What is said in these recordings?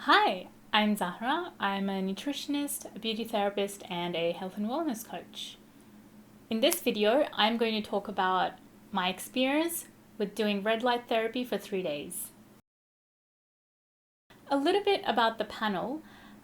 Hi, I'm Zahra. I'm a nutritionist, a beauty therapist, and a health and wellness coach. In this video, I'm going to talk about my experience with doing red light therapy for 3 days. A little bit about the panel.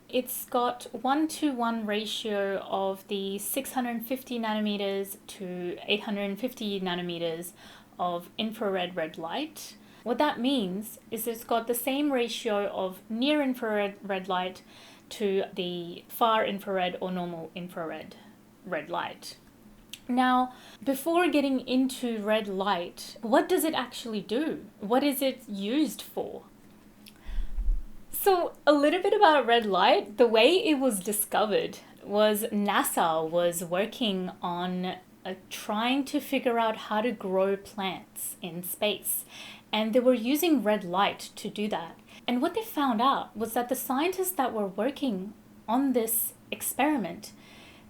It's got 1-to-1 ratio of the 650 nanometers to 850 nanometers of infrared red light. What that means is it's got the same ratio of near infrared red light to the far infrared or normal infrared red light. Now, before getting into red light, what does it actually do? What is it used for? So, a little bit about red light. The way it was discovered was NASA was working on trying to figure out how to grow plants in space. And they were using red light to do that. And what they found out was that the scientists that were working on this experiment,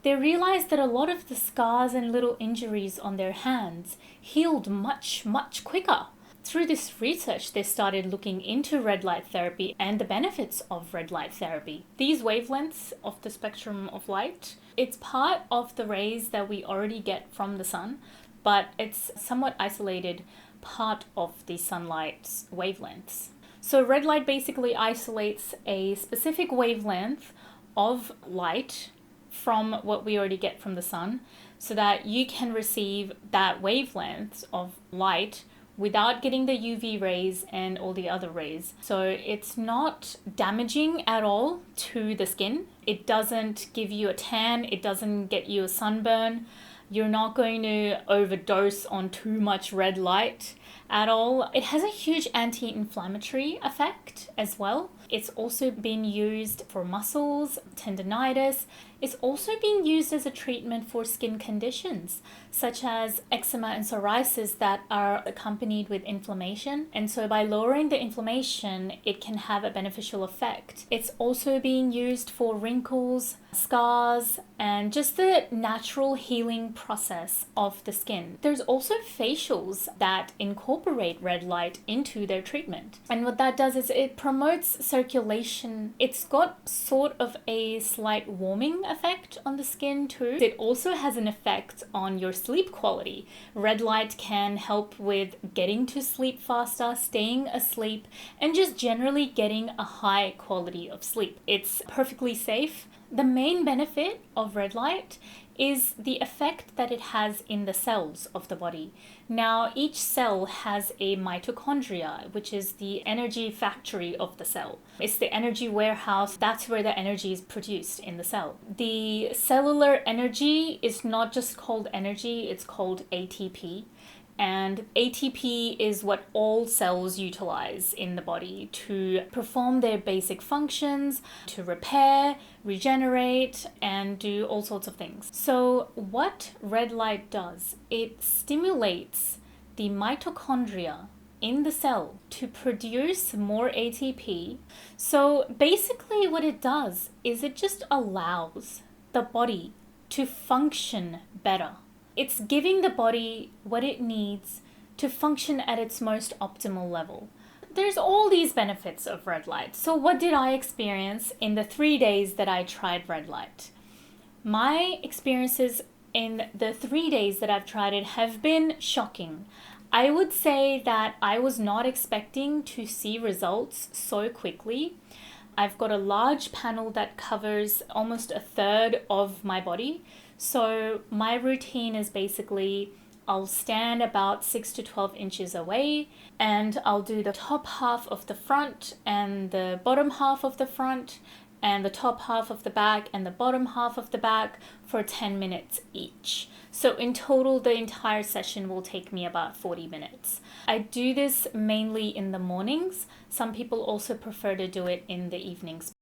they realized that a lot of the scars and little injuries on their hands healed much, much quicker. Through this research, they started looking into red light therapy and the benefits of red light therapy. These wavelengths of the spectrum of light, it's part of the rays that we already get from the sun, but it's somewhat isolated part of the sunlight's wavelengths. So red light basically isolates a specific wavelength of light from what we already get from the sun so that you can receive that wavelength of light without getting the UV rays and all the other rays. So it's not damaging at all to the skin. It doesn't give you a tan, it doesn't get you a sunburn. You're not going to overdose on too much red light at all. It has a huge anti-inflammatory effect as well. It's also been used for muscles, tendinitis. It's also been used as a treatment for skin conditions such as eczema and psoriasis that are accompanied with inflammation. And so by lowering the inflammation, it can have a beneficial effect. It's also being used for wrinkles, scars, and just the natural healing process of the skin. There's also facials that incorporate red light into their treatment. And what that does is it promotes circulation. It's got sort of a slight warming effect on the skin too. It also has an effect on your sleep quality. Red light can help with getting to sleep faster, staying asleep, and just generally getting a high quality of sleep. It's perfectly safe. The main benefit of red light is the effect that it has in the cells of the body. Now, each cell has a mitochondria, which is the energy factory of the cell. It's the energy warehouse. That's where the energy is produced in the cell. The cellular energy is not just called energy, it's called ATP. And ATP is what all cells utilize in the body to perform their basic functions, to repair, regenerate, and do all sorts of things. So what red light does, it stimulates the mitochondria in the cell to produce more ATP. So basically what it does is it just allows the body to function better. It's giving the body what it needs to function at its most optimal level. There's all these benefits of red light. So what did I experience in the 3 days that I tried red light? My experiences in the 3 days that I've tried it have been shocking. I would say that I was not expecting to see results so quickly. I've got a large panel that covers almost a third of my body. So my routine is basically I'll stand about 6 to 12 inches away and I'll do the top half of the front and the bottom half of the front and the top half of the back and the bottom half of the back for 10 minutes each. So in total, the entire session will take me about 40 minutes. I do this mainly in the mornings. Some people also prefer to do it in the evenings.